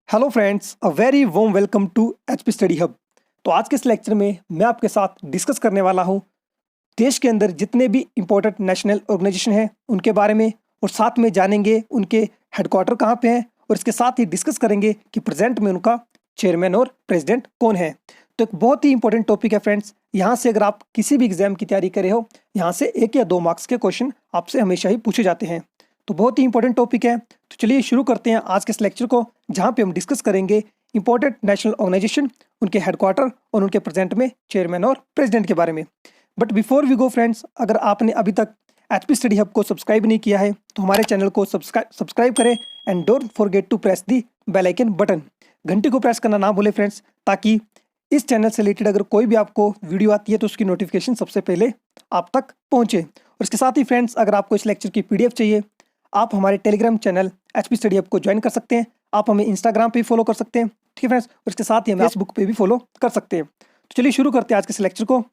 Hello friends, a very warm welcome to HP study hub. तो आज के इस लेक्चर में मैं आपके साथ डिस्कस करने वाला हूँ देश के अंदर जितने भी इम्पोर्टेंट नेशनल ऑर्गेनाइजेशन हैं उनके बारे में, और साथ में जानेंगे उनके हेडक्वार्टर कहाँ पे हैं, और इसके साथ ही डिस्कस करेंगे कि प्रेजेंट में उनका चेयरमैन और प्रेसिडेंट कौन है। तो एक बहुत ही इंपॉर्टेंट टॉपिक है फ्रेंड्स। यहाँ से अगर आप किसी भी एग्जाम की तैयारी करे हो, यहाँ से 1 या 2 मार्क्स के क्वेश्चन आपसे हमेशा ही पूछे जाते हैं। तो बहुत ही इंपॉर्टेंट टॉपिक है। तो चलिए शुरू करते हैं आज के इस लेक्चर को, जहाँ पे हम डिस्कस करेंगे इंपॉर्टेंट नेशनल ऑर्गेनाइजेशन, उनके हेडक्वार्टर और उनके प्रेजेंट में चेयरमैन और प्रेसिडेंट के बारे में। But before we go friends, अगर आपने अभी तक एचपी स्टडी हब को सब्सक्राइब नहीं किया है तो हमारे चैनल को सब्सक्राइब करें and don't forget to press the bell icon button. घंटी को प्रेस करना ना भूलें फ्रेंड्स, ताकि इस चैनल से रिलेटेड अगर कोई भी आपको वीडियो आती है तो उसकी नोटिफिकेशन सबसे पहले आप तक पहुंचे। और इसके साथ ही फ्रेंड्स, अगर आपको इस लेक्चर की पीडीएफ चाहिए, आप हमारे Telegram channel HP study hub को ज्वाइन कर सकते हैं। आप हमें इंस्टाग्राम पे भी फॉलो कर सकते हैं, ठीक है फ्रेंड्स, और इसके साथ ही हमें फेसबुक पे भी फॉलो कर सकते हैं। तो चलिए शुरू करते हैं आज के इस लेक्चर को।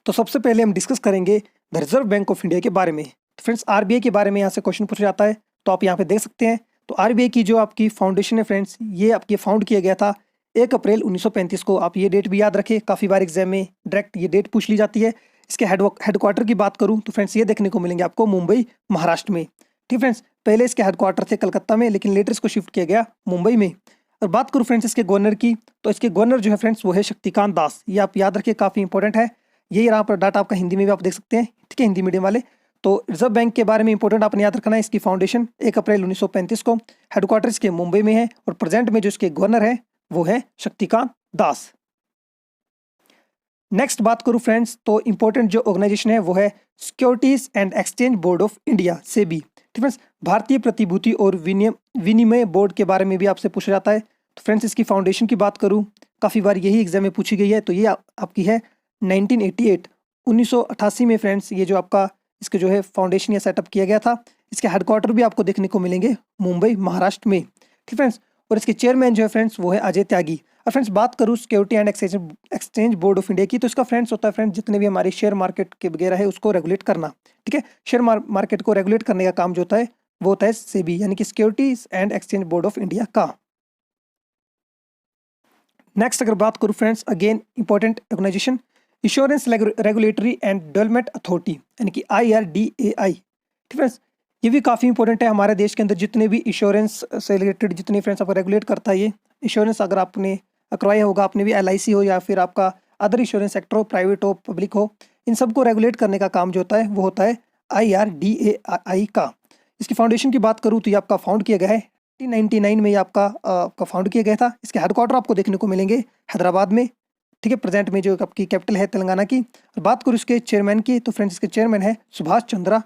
तो सबसे पहले हम डिस्कस करेंगे the reserve bank of India के बारे में। तो फ्रेंड्स, आरबीआई के बारे में यहाँ से क्वेश्चन पूछा जाता है, तो आप यहाँ पे देख सकते हैं। तो आरबीआई की जो आपकी फाउंडेशन है फ्रेंड्स, ये आपकी फाउंड किया गया था 1 अप्रैल 1935 को। आप ये डेट भी याद रखें, काफ़ी बार एग्जाम में डायरेक्ट ये डेट पूछ ली जाती है। इसके हेडक्वार्टर की बात करूँ तो फ्रेंड्स, ये देखने को मिलेंगे आपको मुंबई, महाराष्ट्र में। ठीक फ्रेंड्स, पहले इसके हेडक्वार्टर थे कलकत्ता में, लेकिन लेटर इसको शिफ्ट किया गया मुंबई में। और बात करूँ फ्रेंड्स इसके गवर्नर की, तो इसके गवर्नर जो है फ्रेंड्स वो है शक्तिकांत दास। ये आप याद रखिए, काफ़ी इंपॉर्टेंट है। ये यहाँ पर डाटा आपका हिंदी में भी आप देख सकते हैं, ठीक है, हिंदी मीडियम वाले। तो रिजर्व बैंक के बारे में इंपॉर्टेंट आपने याद रखना है, इसकी फाउंडेशन 1 अप्रैल 1935 को, हेडक्वार्टर इसके मुंबई में है, और प्रेजेंट में जो इसके गवर्नर है वो है शक्तिकांत दास। नेक्स्ट बात करूं फ्रेंड्स, तो इंपॉर्टेंट जो ऑर्गेनाइजेशन है वो है securities and exchange board of India, SEBI. ठीक फ्रेंड्स, भारतीय प्रतिभूति और विनिमय बोर्ड के बारे में भी आपसे पूछा जाता है। तो फ्रेंड्स, इसकी फाउंडेशन की बात करूं, काफ़ी बार यही एग्जाम में पूछी गई है। तो ये आपकी है 1988 में फ्रेंड्स, ये जो आपका इसके जो है फाउंडेशन या सेटअप किया गया था। इसके हेडक्वार्टर भी आपको देखने को मिलेंगे मुंबई, महाराष्ट्र में। ठीक फ्रेंड्स, और इसके चेयरमैन जो है फ्रेंड्स वो है अजय त्यागी। और फ्रेंड्स, बात करूँ security and exchange board of India की, तो इसका फ्रेंड्स होता है फ्रेंड्स जितने भी हमारे शेयर मार्केट के वगैरह है उसको रेगुलेट करना। ठीक है, शेयर मार्केट को रेगुलेट करने का काम जो होता है वो होता है सेबी, यानी कि securities and exchange board of India का। नेक्स्ट अगर बात करूँ friends, again important organisation, insurance regulatory and development authority, यानी कि IRDAI। ठीक फ्रेंड्स, ये भी काफ़ी इंपॉर्टेंट है हमारे देश के अंदर। जितने भी इंश्योरेंस से रिलेटेड जितने फ्रेंड्स आपको रेगुलेट करता है, ये इंश्योरेंस अगर आपने करवाया होगा, आपने भी LIC हो या फिर आपका अदर इंश्योरेंस सेक्टर हो, प्राइवेट हो, पब्लिक हो, इन सबको रेगुलेट करने का काम जो होता है वो होता है IRDAI का। इसकी फाउंडेशन की बात करूँ तो ये आपका फाउंड किया गया है 1999 में, ये आपका फाउंड किया गया था। इसके हेडक्वार्टर आपको देखने को मिलेंगे हैदराबाद में। ठीक है, प्रेजेंट में जो आपकी कैपिटल है तेलंगाना की। और बात करूँ इसके चेयरमैन की, तो फ्रेंड्स इसके चेयरमैन है सुभाष चंद्र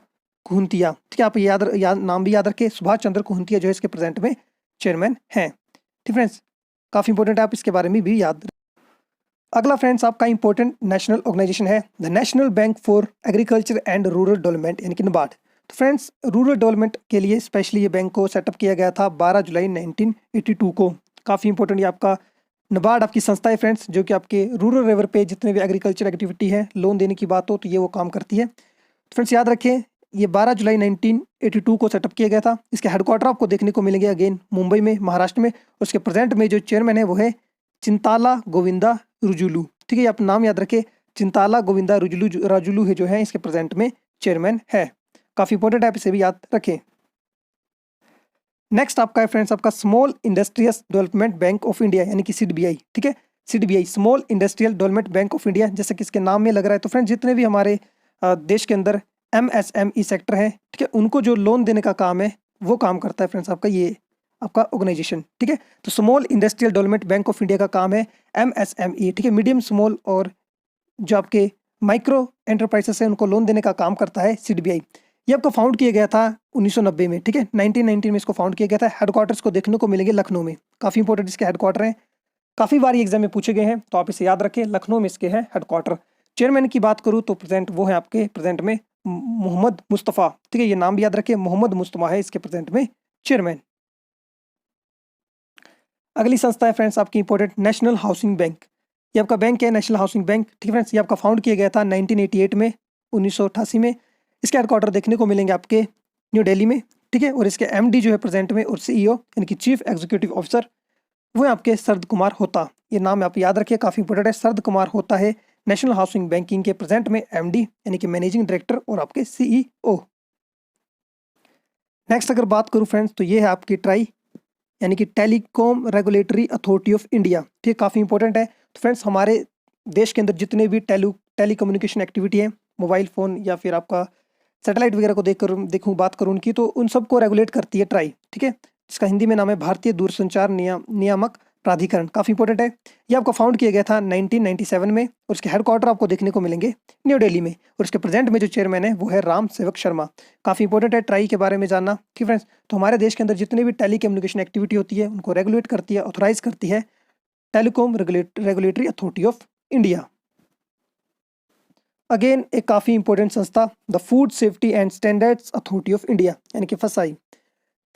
कुहंतिया। ठीक है, आप नाम भी याद रखें, सुभाष चंद्र कुहंतिया जो है इसके प्रेजेंट में चेयरमैन हैं। ठीक फ्रेंड्स, काफ़ी इंपॉर्टेंट है, आप इसके बारे में भी याद। अगला फ्रेंड्स आपका इंपॉर्टेंट नेशनल ऑर्गेनाइजेशन है the national bank for agriculture and rural development, यानी कि NABARD। तो फ्रेंड्स, रूरल डेवलपमेंट के लिए स्पेशली ये बैंक को सेटअप किया गया था 12 जुलाई 1982 को। काफ़ी इंपॉर्टेंट ये आपका NABARD आपकी संस्था है फ्रेंड्स, जो कि आपके रूरल लेवल पे जितने भी एग्रीकल्चर एक्टिविटी है, लोन देने की बात हो तो ये वो काम करती है। तो फ्रेंड्स याद रखें, ये 12 जुलाई 1982 को सेटअप किया गया था। इसके हेडक्वार्टर आपको देखने को मिलेंगे अगेन मुंबई में, महाराष्ट्र में। और उसके प्रेजेंट में जो चेयरमैन है वो है चिंताला गोविंदा रुजुलू। ठीक है, आप नाम याद रखें, चिंताला गोविंदा राजुलू है जो है इसके प्रेजेंट में चेयरमैन है। काफ़ी इंपॉर्टेंट है, इसे भी याद रखें। नेक्स्ट आपका है फ्रेंड्स आपका small industrial development bank of India, यानी कि SIDBI। ठीक है, SIDBI small industrial development bank of India, जैसे कि इसके नाम में लग रहा है। तो फ्रेंड्स, जितने भी हमारे देश के अंदर MSME सेक्टर है, ठीक है, उनको जो लोन देने का काम है वो काम करता है फ्रेंड्स आपका ये आपका ऑर्गेनाइजेशन। ठीक है, तो small industrial development bank of India का काम है MSME। ठीक है, मीडियम स्मॉल और जो आपके माइक्रो एंटरप्राइजेस है उनको लोन देने का काम करता है SIDBI। ये आपका फाउंड किया गया था 1990 में। ठीक है, 1919 में इसको फाउंड किया गया था। हेडक्वार्टर्स को देखने को मिलेंगे लखनऊ में। काफ़ी इंपॉर्टेंट इसके हेडक्वार्टर हैं, काफ़ी बार ये एग्जाम में पूछे गए हैं, तो आप इसे याद रखें, लखनऊ में इसके हैं हेडक्वार्टर। चेयरमैन की बात करूँ तो प्रेजेंट वो है आपके प्रेजेंट में मोहम्मद मुस्तफ़ा। ठीक है, ये नाम भी याद रखें, मोहम्मद मुस्तफ़ा है इसके प्रेजेंट में चेयरमैन। अगली संस्था है फ्रेंड्स आपकी इंपॉर्टेंट नेशनल हाउसिंग बैंक। ये आपका बैंक है नेशनल हाउसिंग बैंक। ठीक है फ्रेंड्स, ये आपका फाउंड किया गया था 1988 में, 1988 में। इसके हेडक्वार्टर देखने को मिलेंगे आपके न्यू दिल्ली में। ठीक है। और इसके एमडी जो है प्रेजेंट में और सीईओ यानी कि चीफ एग्जीक्यूटिव ऑफिसर वो है आपके शरद कुमार होता। ये नाम आप याद रखिए, काफ़ी इंपॉर्टेंट है। शरद कुमार होता है नेशनल हाउसिंग बैंकिंग के प्रेजेंट में एमडी यानी कि मैनेजिंग डायरेक्टर और आपके सीईओ। नेक्स्ट अगर बात करूं फ्रेंड्स तो ये है आपकी ट्राई यानी कि telecom regulatory authority of India. ठीक, काफ़ी इंपॉर्टेंट है। तो फ्रेंड्स हमारे देश के अंदर जितने भी टेलीकम्युनिकेशन एक्टिविटी है, मोबाइल फ़ोन या फिर आपका सैटेलाइट वगैरह को देखूँ बात करूँ उनकी, तो उन सबको रेगुलेट करती है ट्राई। ठीक है, जिसका हिंदी में नाम है भारतीय दूरसंचार नियामक प्राधिकरण। काफ़ी इंपॉर्टेंट है। ये आपको फाउंड किया गया था 1997 में और इसके हेडक्वार्टर आपको देखने को मिलेंगे न्यू दिल्ली में। और इसके प्रेजेंट में जो चेयरमैन है वो है राम सेवक शर्मा। काफ़ी इंपॉर्टेंट है ट्राई के बारे में जानना। ठीक फ्रेंड्स, तो हमारे देश के अंदर जितनी भी टेली कम्युनिकेशन एक्टिविटी होती है उनको रेगुलेट करती है, ऑथोराइज करती है telecom regulatory authority of India. Again एक काफ़ी इंपॉर्टेंट संस्था the food safety and standards authority of India यानी कि फसाई।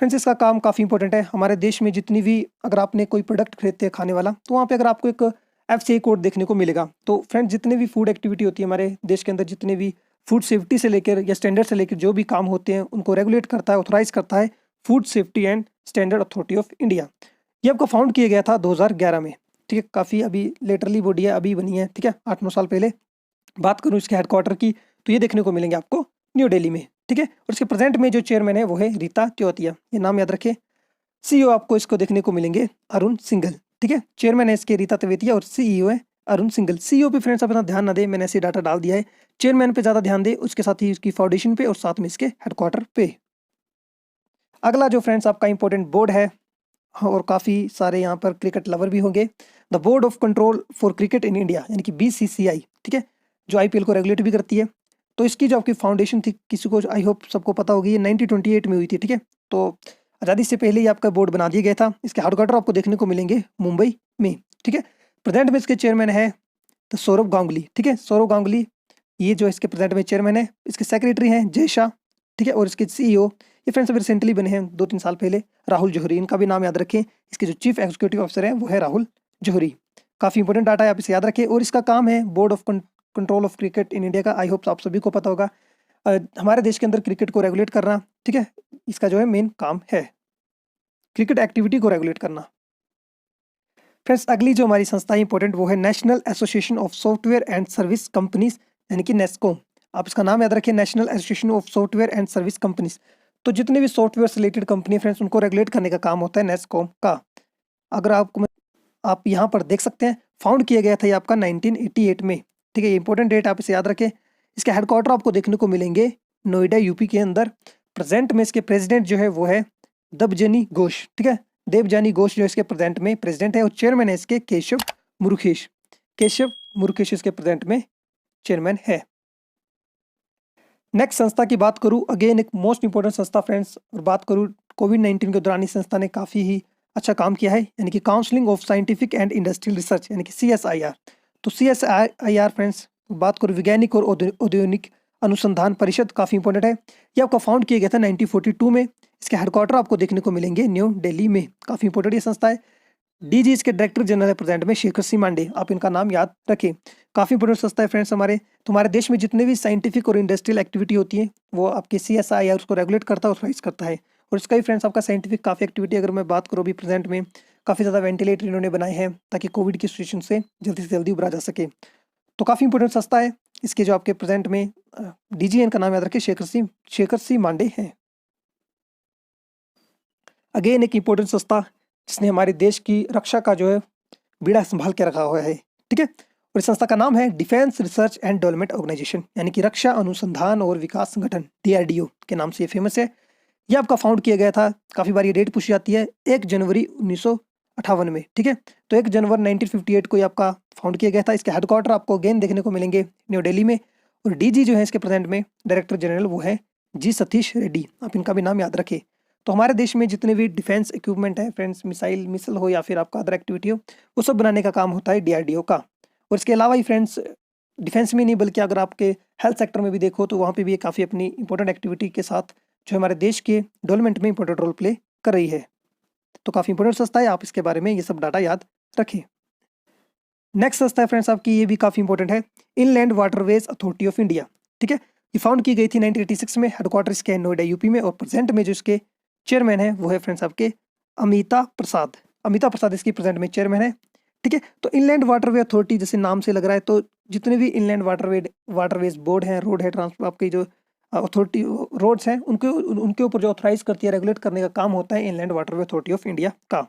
फ्रेंड्स इसका काम काफ़ी इंपॉर्टेंट है। हमारे देश में जितनी भी अगर आपने कोई प्रोडक्ट खरीदते हैं खाने वाला, तो वहाँ पे अगर आपको एक FCI कोड देखने को मिलेगा। तो फ्रेंड्स जितने भी फूड एक्टिविटी होती है हमारे देश के अंदर, जितने भी फूड सेफ्टी से लेकर या स्टैंडर्ड से लेकर जो भी काम होते हैं उनको रेगुलेट करता है, ऑथोराइज करता है food safety and standard authority of India. ये आपको फाउंड किया गया था 2011 में। ठीक है, काफ़ी अभी लेटरली बॉडी है, अभी बनी है। ठीक है, 8-9 साल पहले। बात करूँ इसके हेडक्वार्टर की तो ये देखने को मिलेंगे आपको न्यू दिल्ली में। ठीक है, और इसके प्रेजेंट में जो चेयरमैन है वो है रीता त्योतिया। ये नाम याद रखें। सीईओ आपको इसको देखने को मिलेंगे अरुण सिंघल। ठीक है, चेयरमैन है इसके रीता त्योतिया और सीईओ है अरुण सिंघल। सीईओ पे फ्रेंड्स आप इतना ध्यान ना दे, मैंने ऐसे डाटा डाल दिया है। चेयरमैन पे ज़्यादा ध्यान दे, उसके साथ ही उसकी फाउंडेशन पे और साथ में इसके हेडक्वार्टर पे। अगला जो फ्रेंड्स आपका इंपॉर्टेंट बोर्ड है, और काफ़ी सारे यहाँ पर क्रिकेट लवर भी होंगे, the board of control for cricket in India यानी कि BCCI। ठीक है, जो IPL को रेगुलेट भी करती है। तो इसकी जो आपकी फाउंडेशन थी, किसी को आई होप सबको पता होगी, ये 1928 में हुई थी। ठीक है, तो आज़ादी से पहले ही आपका बोर्ड बना दिया गया था। इसके हेडक्वार्टर आपको देखने को मिलेंगे मुंबई में। ठीक है, प्रेजेंट में इसके चेयरमैन है तो सौरभ गांगुली। ठीक है, सौरभ गांगुली ये जो इसके प्रेजेंट में चेयरमैन है। इसके सेक्रेटरी हैं जय शाह। ठीक है, और इसके सीईओ ये फ्रेंड्स अभी रिसेंटली बने हैं 2-3 साल पहले, राहुल जौहरी। इनका भी नाम याद रखें। इसके जो चीफ एग्जीक्यूटिव ऑफिसर हैं वो है राहुल जौहरी। काफ़ी इंपॉर्टेंट डाटा है, आप इसे याद रखें। और इसका काम है Board of Control of Cricket in India का। आई होप आप सभी को पता होगा हमारे देश के अंदर क्रिकेट को रेगुलेट करना। ठीक है, इसका जो है मेन काम है क्रिकेट एक्टिविटी को रेगुलेट करना। फ्रेंड्स अगली जो हमारी संस्था इंपॉर्टेंट वो है national association of software and service companies यानी कि नेस्कॉम। आप इसका नाम याद रखें, national association of software and service companies. तो जितने भी सॉफ्टवेयर से रिलेटेड कंपनी फ्रेंड्स उनको रेगुलेट करने का काम होता है नेस्कॉम का। अगर आप यहाँ पर देख सकते हैं, फाउंड किया गया था ये आपका 1988 में। ठीक है, ये इंपॉर्टेंट डेट आप इसे याद रखें। इसके हेडक्वार्टर आपको देखने को मिलेंगे नोएडा यूपी के अंदर। प्रेजेंट में इसके प्रेसिडेंट जो है वो है देवजानी घोष। ठीक है, देवजानी घोष जो इसके प्रेजेंट में प्रेसिडेंट है, और चेयरमैन है इसके केशव मुरुगेश इसके प्रेजेंट में चेयरमैन है। नेक्स्ट संस्था की बात करूं, अगेन एक मोस्ट इंपॉर्टेंट संस्था फ्रेंड्स, और बात करूं कोविड-19 के दौरान इस संस्था ने काफ़ी ही अच्छा काम किया है, यानी कि counselling of scientific and industrial research यानी कि CSIR। तो CSIR फ्रेंड्स बात करूं वैज्ञानिक और औद्योगिक अनुसंधान परिषद, काफ़ी इंपॉर्टेंट है। ये आपका फाउंड किया गया था 1942 में। इसके हेडक्वार्टर आपको देखने को मिलेंगे न्यू दिल्ली में। काफ़ी इंपॉर्टेंट ये संस्था है। DG इसके डायरेक्टर जनरल है प्रेजेंट में शेखर सिंह मांडे। आप इनका नाम याद रखें। काफ़ी इंपॉर्टेंट संस्था है फ्रेंड्स हमारे देश में जितने भी साइंटिफिक और इंडस्ट्रियल एक्टिविटी होती है वो आपके CSIR उसको रेगुलेट करता है, ऑथराइज करता है। और इसका ही फ्रेंड्स आपका साइंटिफिक काफ़ी एक्टिविटी अगर मैं बात करूँ अभी प्रेजेंट में काफ़ी ज़्यादा वेंटिलेटर इन्होंने बनाए हैं ताकि कोविड की सिचुएशन से जल्दी उभरा जा सके। तो काफ़ी इंपॉर्टेंट संस्था है। इसके जो आपके प्रेजेंट में DG इनका नाम याद रखें शेखर सिंह मांडे हैं। अगेन एक इंपॉर्टेंट संस्था जिसने हमारे देश की रक्षा का जो है बीड़ा संभाल के रखा हुआ है। ठीक है, और इस संस्था का नाम है defence research and development organisation यानी कि रक्षा अनुसंधान और विकास संगठन, DRDO के नाम से ये फेमस है। ये आपका फाउंड किया गया था, काफ़ी बार ये डेट पूछी जाती है, 1 जनवरी 1958 में। ठीक है, तो 1 जनवरी 1958 को ये आपका फाउंड किया गया था। इसके हेडक्वार्टर आपको अगेन देखने को मिलेंगे न्यू दिल्ली में। और DG जो है इसके प्रेजेंट में डायरेक्टर जनरल वो है G सतीश रेड्डी। आप इनका भी नाम याद रखें। तो हमारे देश में जितने भी डिफेंस इक्विपमेंट है फ्रेंड्स, मिसाइल हो या फिर आपका अदर एक्टिविटी हो, वो सब बनाने का काम होता है DRDO का। और इसके अलावा ही फ्रेंड्स डिफेंस में नहीं बल्कि अगर आपके हेल्थ सेक्टर में भी देखो तो वहाँ पे भी ये काफ़ी अपनी इंपॉर्टेंट एक्टिविटी के साथ जो हमारे देश के डेवलपमेंट में इंपॉर्टेंट रोल प्ले कर रही है। तो काफ़ी इंपॉर्टेंट संस्था है, आप इसके बारे में ये सब डाटा याद रखें। नेक्स्ट संस्था है फ्रेंड्स आपकी, ये भी काफ़ी इंपॉर्टेंट है, inland waterways authority of India. ठीक है, ये फाउंड की गई थी 1986 में, हेडक्वार्टर इसके है नोएडा यूपी में, और प्रेजेंट में जो इसके चेयरमैन है वो है फ्रेंड्स आपके अमिताभ प्रसाद। अमिताभ प्रसाद इसकी प्रेजेंट में चेयरमैन है। ठीक है, तो इनलैंड वाटरवे अथॉरिटी जैसे नाम से लग रहा है, तो जितने भी इनलैंड वाटरवेज बोर्ड हैं, रोड है, ट्रांसपोर्ट आपकी जो अथॉरिटी रोड्स हैं, उनके ऊपर जो ऑथराइज करती है, रेगुलेट करने का काम होता है inland waterway authority of India का।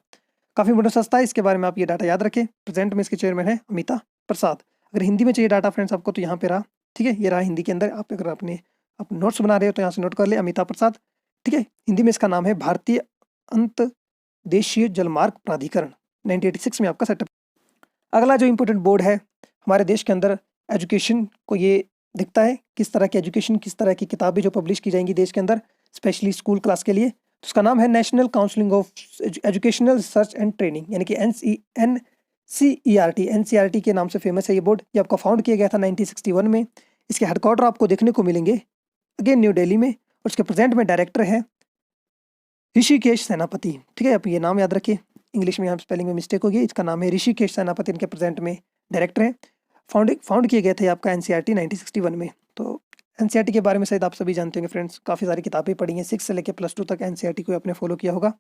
काफ़ी इंपॉर्टेंट संस्था है, इसके बारे में आप ये डाटा याद रखें। प्रेजेंट में इसके चेयरमैन है अमिताभ प्रसाद। अगर हिंदी में चाहिए डाटा फ्रेंड्स आपको तो यहाँ पे रहा, ठीक है, ये रहा हिंदी के अंदर। आप अगर आप नोट्स बना रहे हो तो यहाँ से नोट कर ले, अमिताभ प्रसाद। ठीक है, हिंदी में इसका नाम है भारतीय अंतर्देशीय जलमार्ग प्राधिकरण। 1986 में आपका सेटअप। अगला जो इंपॉर्टेंट बोर्ड है हमारे देश के अंदर एजुकेशन को ये दिखता है, किस तरह की एजुकेशन, किस तरह की किताबें जो पब्लिश की जाएंगी देश के अंदर स्पेशली स्कूल क्लास के लिए, तो उसका नाम है national counselling of educational research and training, यानी कि एनसीईआरटी के नाम से फेमस है ये बोर्ड। ये आपका फाउंड किया गया था 1961 में। इसके हेडक्वार्टर आपको देखने को मिलेंगे अगेन न्यू दिल्ली में, और उसके प्रेजेंट में डायरेक्टर है ऋषिकेश सेनापति। ठीक है, आप ये नाम याद रखिए, इंग्लिश में यहाँ स्पेलिंग में मिस्टेक होगी, इसका नाम है ऋषिकेश सेनापति, इनके प्रेजेंट में डायरेक्टर हैं। फाउंड किए गए थे आपका एनसीईआरटी 1961 में। तो एनसीईआरटी के बारे में शायद आप सभी जानते होंगे फ्रेंड्स, काफ़ी सारी किताबें पढ़ी हैं, 6 से लेकर +2 तक एनसीईआरटी को आपने फॉलो किया होगा।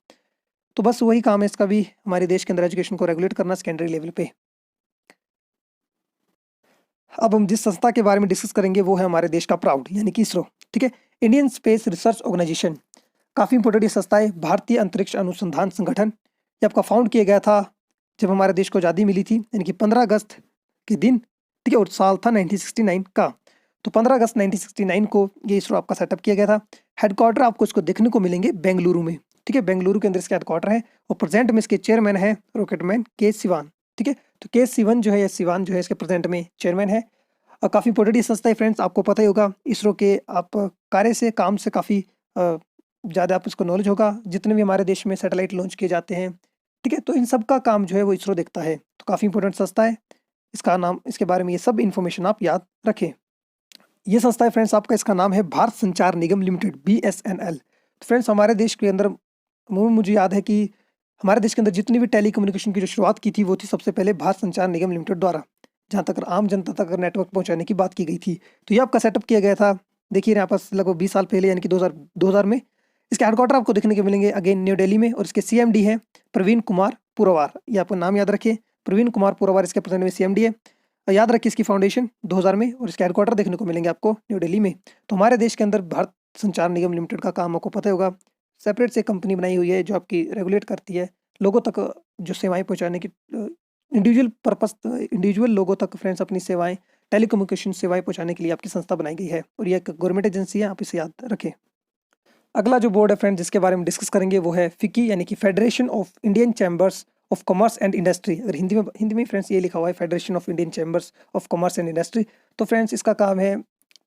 तो बस वही काम है इसका भी, हमारे देश के अंदर एजुकेशन को रेगुलेट करना सेकेंडरी लेवल पे। अब हम जिस संस्था के बारे में डिस्कस करेंगे वो है हमारे देश का प्राउड, यानी कि इसरो। ठीक है, इंडियन स्पेस रिसर्च ऑर्गेनाइजेशन, काफ़ी इंपॉर्टेंट ये संस्था है, भारतीय अंतरिक्ष अनुसंधान संगठन। ये आपका फाउंड किया गया था जब हमारे देश को आज़ादी मिली थी, यानी कि 15 अगस्त के दिन। ठीक है, और साल था 1969 का। तो 15 अगस्त 1969 को ये इसरो आपका सेटअप किया गया था। हेडक्वार्टर आपको इसको देखने को मिलेंगे बेंगलुरु में। ठीक है, बेंगलुरु के अंदर इसका हेडक्वार्टर है, और प्रेजेंट में इसके चेयरमैन है रॉकेटमैन के सिवान। ठीक है, तो के सिवन जो है या सिवान जो है इसके प्रेजेंट में चेयरमैन है। और काफ़ी इंपॉर्टेंट ये संस्था है फ्रेंड्स, आपको पता ही होगा इसरो के आप कार्य से काम से काफ़ी ज़्यादा आप इसको नॉलेज होगा। जितने भी हमारे देश में सैटेलाइट लॉन्च किए जाते हैं, ठीक है, तो इन सब का काम जो है वो इसरो देखता है। तो काफ़ी इंपॉर्टेंट संस्था है, इसका नाम, इसके बारे में ये सब इन्फॉर्मेशन आप याद रखें। ये संस्था है फ्रेंड्स आपका, इसका नाम है भारत संचार निगम लिमिटेड, BSNL। तो फ्रेंड्स हमारे देश के अंदर मुझे याद है कि हमारे देश के अंदर जितनी भी टेलीकम्युनिकेशन की जो शुरुआत की थी वो थी सबसे पहले भारत संचार निगम लिमिटेड द्वारा, जहाँ तक आम जनता तक नेटवर्क पहुँचाने की बात की गई थी। तो ये आपका सेटअप किया गया था, देखिए यहाँ पास लगभग 20 साल पहले, यानी कि 2000 में। इसके हेडक्वार्टर आपको देखने को मिलेंगे अगेन न्यू दिल्ली में, और इसके CMD है प्रवीण कुमार पुरवार। ये आपको नाम याद रखिए, प्रवीण कुमार पुरवार इसके प्रेजेंट में CMD है। याद रखिए इसकी फाउंडेशन 2000 में, और इसके हेडक्वार्टर देखने को मिलेंगे आपको न्यू दिल्ली में। तो हमारे देश के अंदर भारत संचार निगम लिमिटेड का काम आपको पता होगा, सेपरेट से कंपनी बनाई हुई है जो आपकी रेगुलेट करती है लोगों तक जो सेवाएं पहुंचाने की, इंडिविजुअल लोगों तक फ्रेंड्स अपनी सेवाएं, टेलीकम्युनिकेशन सेवाएं पहुंचाने के लिए आपकी संस्था बनाई गई है, और ये एक गवर्नमेंट एजेंसी है, आप इसे याद रखें। अगला जो बोर्ड है फ्रेंड्स जिसके बारे में डिस्कस करेंगे वो है FICCI, यानी कि federation of Indian chambers of commerce and industry. अगर हिंदी में फ्रेंड्स ये लिखा हुआ है federation of Indian chambers of commerce and industry. तो फ्रेंड्स इसका काम है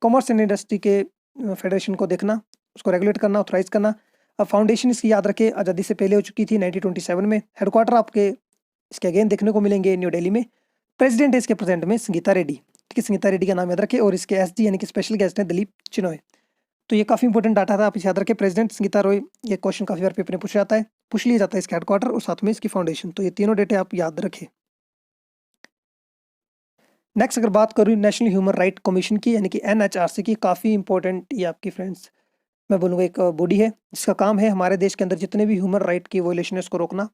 कॉमर्स एंड इंडस्ट्री के फेडरेशन को देखना, उसको रेगुलेट करना, ऑथराइज करना। अब फाउंडेशन इसकी याद रखें आज़ादी से पहले हो चुकी थी 1927 में। हेडक्वार्टर आपके इसके अगेन देखने को मिलेंगे न्यू दिल्ली में। प्रेसिडेंट है इसके प्रेजेंट में संगीता रेड्डी। ठीक है, संगीता रेड्डी का नाम याद रखें, और इसके SD यानी कि स्पेशल गेस्ट हैं दिलीप चिनॉय। तो ये काफ़ी इंपॉर्टेंट डाटा था, आप इसे याद रखें। प्रेसिडेंट संगीता रॉय, ये क्वेश्चन काफ़ी बार पेपर में पूछा जाता है, पूछ लिया जाता है इसके हेडक्वार्टर और साथ में इसकी फाउंडेशन। तो ये तीनों डेटे आप याद रखें। नेक्स्ट अगर बात करूँ नेशनल ह्यूमन राइट कमीशन की, यानी कि NHRC की, काफ़ी इंपॉर्टेंट ये आपकी फ्रेंड्स मैं बोलूँगा एक बॉडी है जिसका काम है हमारे देश के अंदर जितने भी ह्यूमन राइट की वोलेशन है उसको रोकना।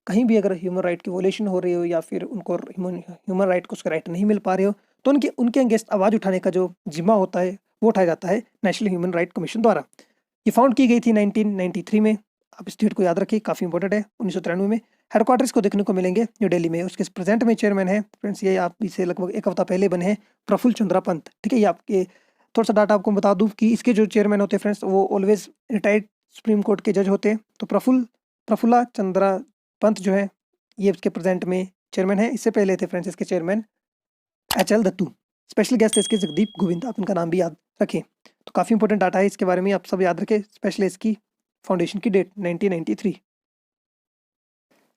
कहीं भी अगर ह्यूमन राइट की वोलेशन हो रही हो या फिर उनको ह्यूमन राइट को उसका राइट नहीं मिल पा रहे हो, तो उनके अगेंस्ट आवाज़ उठाने का जो जिम्मा होता है वो उठाया जाता है नेशनल ह्यूमन राइट कमीशन द्वारा। ये फाउंड की गई थी 1993 में, आप इस डेट को याद रखिए, काफ़ी इंपॉर्टेंट है। 1993 में हेडक्वार्टर्स को देखने को मिलेंगे न्यू दिल्ली में। उसके प्रेजेंट में चेयरमैन है फ्रेंड्स, ये आप इसे लगभग एक हफ्ता पहले बने हैं, प्रफुल्ल चंद्रा पंत। ठीक है, ये आपके थोड़ा सा डाटा आपको बता दूं कि इसके जो चेयरमैन होते हैं फ्रेंड्स वो ऑलवेज रिटायर्ड सुप्रीम कोर्ट के जज होते हैं। तो प्रफुल्ला चंद्रा पंत जो है ये इसके प्रेजेंट में चेयरमैन है। इससे पहले थे फ्रेंड्स इसके chairman HL Dattu. Special guest इसके जगदीप गोविंद, आप इनका नाम भी याद रखें। तो काफ़ी इंपॉर्टेंट डाटा है, इसके बारे में आप सब याद रखें। स्पेशल इसकी फाउंडेशन की डेट 1993।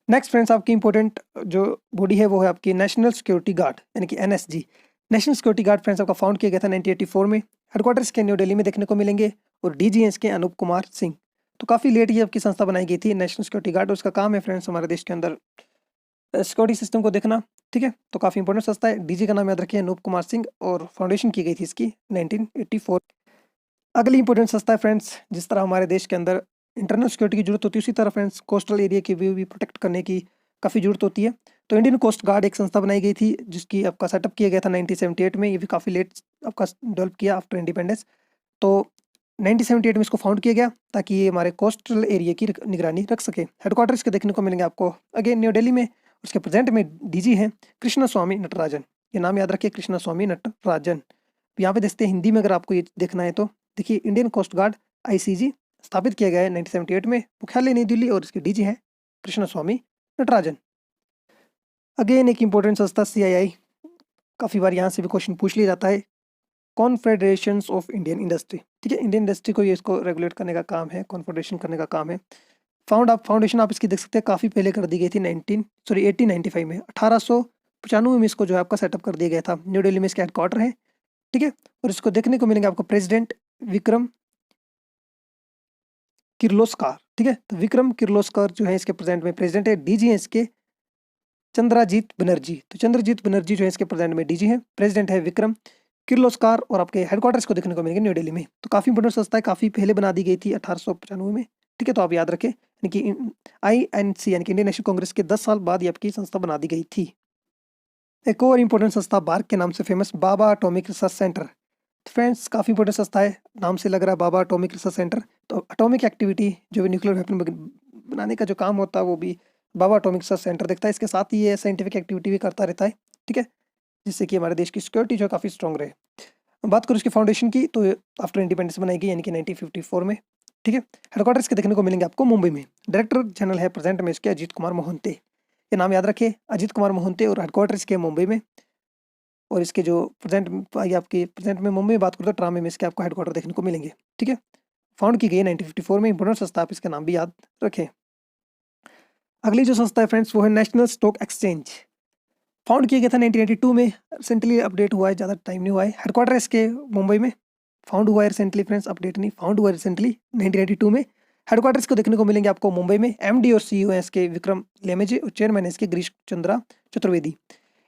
नेक्स्ट फ्रेंड्स आपकी इंपॉर्टेंट जो बॉडी है वो है आपकी नेशनल सिक्योरिटी गार्ड, यानी कि NSG। National security guard friends आपका फाउंड किया गया था 1984 में। हेडक्वार्टर्स के न्यू दिल्ली में देखने को मिलेंगे, और DG हैं इसके अनूप कुमार सिंह। तो काफ़ी लेट ये आपकी संस्था बनाई गई थी नेशनल सिक्योरिटी गार्ड, और उसका काम है फ्रेंड्स हमारे देश के अंदर सिक्योरिटी सिस्टम को देखना। ठीक है, तो काफ़ी इंपॉर्टेंट संस्था है। DG का नाम याद रखिए अनूप कुमार सिंह, और फाउंडेशन की गई थी इसकी 1984। अगली इंपॉर्टेंट संस्था है फ्रेंड्स, जिस तरह हमारे देश के अंदर इंटरनल सिक्योरिटी की जरूरत होती है, उसी तरह फ्रेंड्स कोस्टल एरिया की भी प्रोटेक्ट करने की काफ़ी जरूरत होती है। तो इंडियन कोस्ट गार्ड एक संस्था बनाई गई थी, जिसकी आपका सेटअप किया गया था 1978 में। ये भी काफ़ी लेट आपका डेवलप किया आफ्टर इंडिपेंडेंस। तो 1978 में इसको फाउंड किया गया ताकि ये हमारे कोस्टल एरिया की निगरानी रख सके। हेडक्वार्टर इसके देखने को मिलेंगे आपको अगेन न्यू दिल्ली में। उसके प्रेजेंट में डीजी हैं कृष्ण स्वामी नटराजन। ये नाम याद रखिए, कृष्ण स्वामी नटराजन। यहाँ पे देखते हैं हिंदी में, अगर आपको ये देखना है तो देखिए, इंडियन कोस्ट गार्ड आईसीजी स्थापित किया गया है 1978 में, मुख्यालय नई दिल्ली, और इसके डीजी हैं कृष्ण स्वामी नटराजन। अगेन एक इंपॉर्टेंट संस्था सीआईआई, काफ़ी बार यहाँ से भी क्वेश्चन पूछ लिया जाता है। कॉन्फेडरेशंस ऑफ इंडियन इंडस्ट्री, ठीक है, इंडियन इंडस्ट्री को ये इसको रेगुलेट करने का काम है, कॉन्फेडरेशन करने का काम है। फाउंडेशन आप इसकी देख सकते हैं, काफ़ी पहले कर दी गई थी 1895 में, 1895 में इसको जो है आपका सेटअप कर दिया गया था। न्यू दिल्ली में इसका हेडक्वार्टर है, ठीक है। और इसको देखने को मिलेंगे आपको प्रेसिडेंट विक्रम किर्लोस्कर, ठीक है। तो विक्रम किर्लोस्कर जो है इसके प्रेजेंट में प्रेसिडेंट है। डीजी है इसके चंद्रजीत बनर्जी। तो चंद्रजीत बनर्जी जो है इसके प्रेजेंट में डीजी है। प्रेसिडेंट है विक्रम किर्लोस्कर, और आपके हेडक्वार्टर्स को देखने को मिलेंगे न्यू दिल्ली में। तो काफ़ी इंपॉर्टेंट संस्था है, काफ़ी पहले बना दी गई थी 1895 में, ठीक है। तो आप याद रखें, यानी कि INC यानी कि इंडियन नेशनल कांग्रेस के 10 साल बाद ये आपकी संस्था बना दी गई थी। एक और इंपॉर्टेंट संस्था बार्क के नाम से फेमस, बाबा एटॉमिक रिसर्च सेंटर। तो फ्रेंड्स काफ़ी इंपॉर्टेंट संस्था है, नाम से लग रहा है बाबा एटॉमिक रिसर्च सेंटर। तो एटॉमिक एक्टिविटी जो भी न्यूक्लियर वेपन बनाने का जो काम होता है वो भी बाबा एटॉमिक रिसर्च सेंटर देखता है। इसके साथ ही ये साइंटिफिक एक्टिविटी भी करता रहता है, ठीक है, जिससे कि हमारे देश की सिक्योरिटी जो है काफ़ी स्ट्रॉन्ग रहे। बात करूँ इसकी फाउंडेशन की, तो आफ्टर इंडिपेंडेंस बनाई गई, यानी कि 1954 में, ठीक है। हेडक्वार्टर्स के देखने को मिलेंगे आपको मुंबई में। डायरेक्टर जनरल है प्रेजेंट में इसके अजीत कुमार मोहंते। ये नाम याद रखें, अजीत कुमार मोहंते, और हेडक्वार्टर्स के मुंबई में। और इसके जो आपके प्रेजेंट में मुंबई में बात करूँ तो ट्रामे में इसके आपको हेडक्वार्टर देखने को मिलेंगे, ठीक है। फाउंड की गई 1954 में। इंपॉर्टेंट संस्था, आप इसका नाम भी याद रखें। अगली जो संस्था है फ्रेंड्स वो है नेशनल स्टॉक एक्सचेंज। फाउंड किया गया था 1982 में, रिसेंटली अपडेट हुआ है, ज़्यादा टाइम नहीं हुआ है। हेडक्वार्टर इसके मुंबई में। फाउंड हुआ है रिसेंटली फ्रेंड्स, अपडेट नहीं, फाउंड हुआ है रिसेंटली 1982 में। हेडक्वार्टर्स को देखने को मिलेंगे आपको मुंबई में। MD और CEO है इसके विक्रम लेमेजे, और चेयरमैन है इसके गिरीश चंद्रा चतुर्वेदी।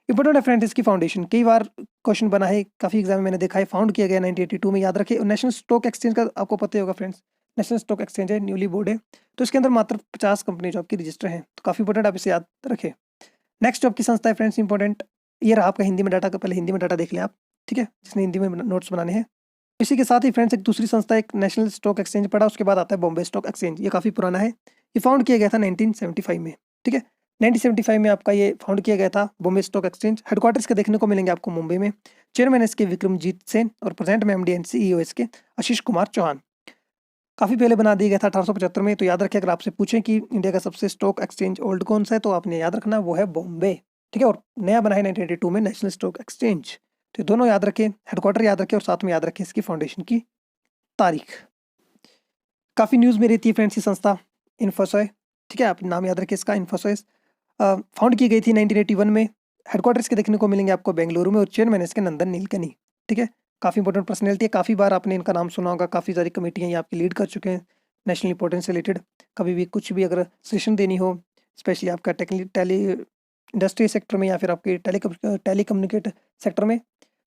इंपॉर्टेंट है फ्रेंड्स इसकी फाउंडेशन, कई बार क्वेश्चन बना है, काफ़ी एग्जाम में मैंने देखा है। फाउंड किया गया 1982 में, याद रखें। और नेशनल स्टॉक एक्सचेंज का आपको पता ही होगा फ्रेंड्स, नेशनल स्टॉक एक्सचेंज है, न्यूली बोर्ड है। तो इसके अंदर मात्र 50 कंपनी जो आपकी रजिस्टर हैं, तो काफ़ी इंपॉर्टेंट, आप इसे याद रखें। नेक्स्ट जो आपकी संस्था है फ्रेंड्स इंपॉर्टेंट, ये रहा आपका हिंदी में डाटा का, पहले हिंदी में डाटा देख लें आप, ठीक है, जिसने हिंदी में नोट्स बनाने हैं। इसी के साथ ही फ्रेंड्स एक दूसरी संस्था, एक नेशनल स्टॉक एक्सचेंज पड़ा, उसके बाद आता है बॉम्बे स्टॉक एक्सचेंज। ये काफ़ी पुराना है, ये फाउंड किया गया था 1975 में, ठीक है। 1975 में आपका ये फाउंड किया गया था बॉम्बे स्टॉक एक्सचेंज। हेडक्वार्टर्स के देखने को मिलेंगे आपको मुंबई में। चेयरमैन इसके विक्रमजीत सेन, और प्रेजेंट में MD एंड CEO इसके आशीष कुमार चौहान। काफ़ी पहले बना दिया गया था 1875 में। तो याद रखिए, अगर आपसे पूछें कि इंडिया का सबसे स्टॉक एक्सचेंज ओल्ड कौन सा है, तो आपने याद रखना वो है बॉम्बे, ठीक है। और नया बना है 1982 में नेशनल स्टॉक एक्सचेंज। तो दोनों याद रखें, हेडक्वार्टर याद रखें, और साथ में याद रखें इसकी फाउंडेशन की तारीख। काफ़ी न्यूज़ में रहती है फ्रेंड्स ये संस्था, इन्फोसॉय, ठीक है, आप नाम याद रखें इसका, इन्फोसॉय। फाउंड की गई थी 1981 में। हेडक्वार्टर्स के देखने को मिलेंगे आपको बेंगलुरु में, और चेयरमैन इसके नंदन नीलकनी, ठीक है। काफ़ी इंपॉर्टेंट पर्सनैलिटी है, काफ़ी बार आपने इनका नाम सुना होगा, काफ़ी सारी कमेटियाँ ये आपकी लीड कर चुके हैं नेशनल इंपॉर्टेंस से रिलेटेड। कभी भी कुछ भी अगर सजेशन देनी हो, स्पेशली आपका टेली इंडस्ट्री सेक्टर में, या फिर आपके टेलीकम्युनिकेट सेक्टर में,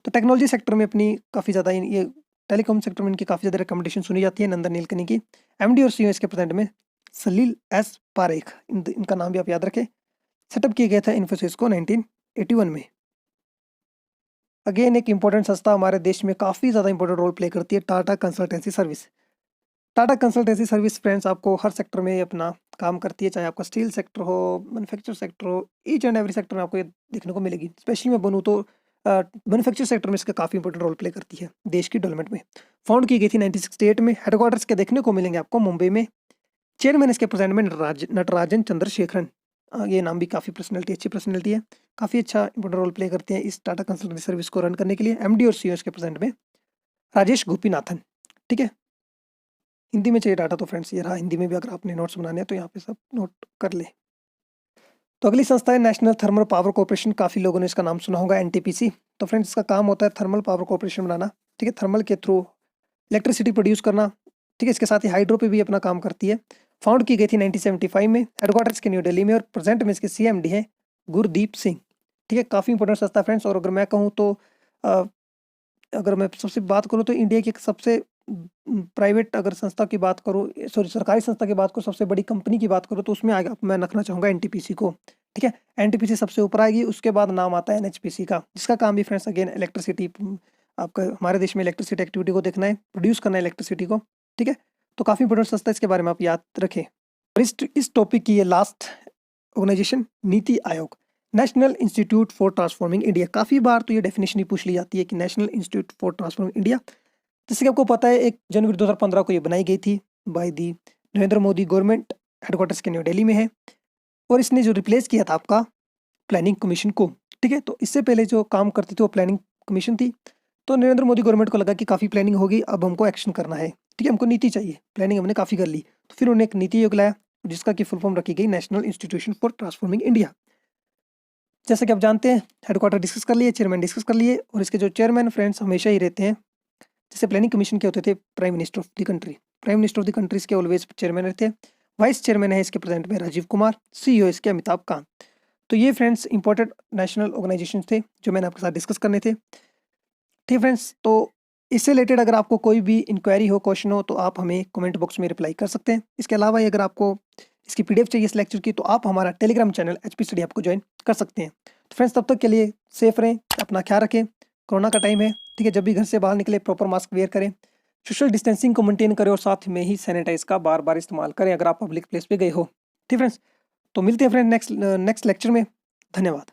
तो टेक्नोलॉजी सेक्टर में अपनी काफ़ी ज़्यादा ये टेलीकॉम सेक्टर में इनकी काफ़ी ज़्यादा रिकमेंडेशन सुनी जाती है। नंदन नीलकनी की। MD और CEO इसके प्रेजेंट में सलील S पारेख, इनका नाम भी आप याद रखें। सेटअप किया गया था इन्फोसिस को 1981 में। अगेन एक इंपॉर्टेंट संस्था हमारे देश में काफ़ी ज़्यादा इंपॉर्टेंट रोल प्ले करती है, Tata consultancy service. Tata consultancy service friends आपको हर सेक्टर में अपना काम करती है, चाहे आपका स्टील सेक्टर हो, मैन्युफैक्चर सेक्टर हो, ईच एंड एवरी सेक्टर में आपको ये देखने को मिलेगी। स्पेशली मैं बनूँ तो मैन्युफैक्चर सेक्टर में इसका काफ़ी इंपॉर्टेंट रोल प्ले करती है देश की डेवलपमेंट में। फाउंड की गई थी 1968 में। हेडक्वार्टर्स के देखने को मिलेंगे आपको मुंबई में। चेयरमैन इसके प्रेजेंट में नटराजन चंद्रशेखरन। ये नाम भी काफ़ी पर्सनैलिटी, अच्छी पर्सनैलिटी है, काफ़ी अच्छा इंपॉर्टेंट रोल प्ले करते हैं इस टाटा कंसल्टेंसी सर्विस को रन करने के लिए। MD और CEO इसके प्रेजेंट में राजेश गोपीनाथन, ठीक है। हिंदी में चाहिए डाटा तो फ्रेंड्स ये रहा, हिंदी में भी अगर आपने नोट्स बनाने हैं तो यहाँ पे सब नोट कर ले। तो अगली संस्था है नेशनल थर्मल पावर कॉर्पोरेशन। काफ़ी लोगों ने इसका नाम सुना होगा, NTPC। तो फ्रेंड्स इसका काम होता है थर्मल पावर कॉर्पोरेशन बनाना, ठीक है, थर्मल के थ्रू इलेक्ट्रिसिटी प्रोड्यूस करना, ठीक है। इसके साथ ही हाइड्रो पे भी अपना काम करती है। फाउंड की गई थी 1975 में। हेडक्वार्टर्स के न्यू दिल्ली में, और प्रेजेंट में इसके CMD हैं गुरदीप सिंह, ठीक है। काफ़ी इंपॉर्टेंट संस्था फ्रेंड्स। और अगर मैं कहूँ तो अगर मैं सबसे बात करूँ तो इंडिया की एक सबसे प्राइवेट अगर संस्था की बात करूँ, सॉरी सरकारी संस्था की बात करूँ, सबसे बड़ी कंपनी की बात करूँ, तो उसमें आगे मैं रखना चाहूँगा एनटीपीसी को। ठीक है, एनटीपीसी सबसे ऊपर आएगी, उसके बाद नाम आता है एनएचपीसी का, जिसका काम भी फ्रेंड्स अगेन इलेक्ट्रिसिटी, आपका हमारे देश में इलेक्ट्रिसिटी एक्टिविटी को देखना है, प्रोड्यूस करना है इलेक्ट्रिसिटी को। ठीक है, तो काफ़ी इंपॉर्टेंट संस्था है, इसके बारे में आप याद रखें। और इस टॉपिक की ये last organisation NITI Aayog, national institute for transforming India. काफ़ी बार तो ये डेफिनेशन ही पूछ ली जाती है कि national institute for transforming India, जैसे कि आपको पता है 1 जनवरी 2015 को ये बनाई गई थी by the Narendra Modi government, headquarters के न्यू दिल्ली में है। और इसने जो रिप्लेस किया था आपका प्लानिंग कमीशन को। ठीक है, तो इससे पहले जो काम करती थी वो प्लानिंग कमीशन थी। तो नरेंद्र मोदी गवर्नमेंट को लगा कि काफ़ी प्लानिंग होगी, अब हमको एक्शन करना है। ठीक है, हमको नीति चाहिए, प्लानिंग हमने काफ़ी कर ली, तो फिर उन्होंने एक नीति आयोग लाया, जिसका की फुल फॉर्म रखी गई national institution for transforming India. जैसे कि आप जानते हैं, हेडक्वार्टर डिस्कस कर लिए, चेयरमैन डिस्कस कर लिए, और इसके जो चेयरमैन फ्रेंड्स हमेशा ही रहते हैं, जैसे प्लानिंग कमीशन के होते थे prime minister of the country, prime minister of the country इसके ऑलवेज चेयरमैन रहते हैं। वाइस चेयरमैन है इसके प्रेजेंट में राजीव कुमार, सीईओ इसके अमिताभ कांत। तो ये फ्रेंड्स इंपॉर्टेंट नेशनल ऑर्गेनाइजेशन थे जो मैंने आपके साथ डिस्कस करने थे। ठीक फ्रेंड्स, तो इससे रिलेटेड अगर आपको कोई भी इंक्वायरी हो, क्वेश्चन हो, तो आप हमें कमेंट बॉक्स में रिप्लाई कर सकते हैं। इसके अलावा अगर आपको इसकी पीडीएफ चाहिए इस लेक्चर की, तो आप हमारा टेलीग्राम चैनल एचपी स्टडी आपको ज्वाइन कर सकते हैं। तो फ्रेंड्स, तब तक के लिए सेफ रहें, अपना ख्याल रखें, कोरोना का टाइम है। ठीक है, जब भी घर से बाहर निकले प्रॉपर मास्क वेयर करें, सोशल डिस्टेंसिंग को मेंटेन करें, और साथ में ही सैनिटाइज का बार बार इस्तेमाल करें अगर आप पब्लिक प्लेस पे गए हो। ठीक फ्रेंड्स, तो मिलते हैं फ्रेंड नेक्स्ट लेक्चर में। धन्यवाद।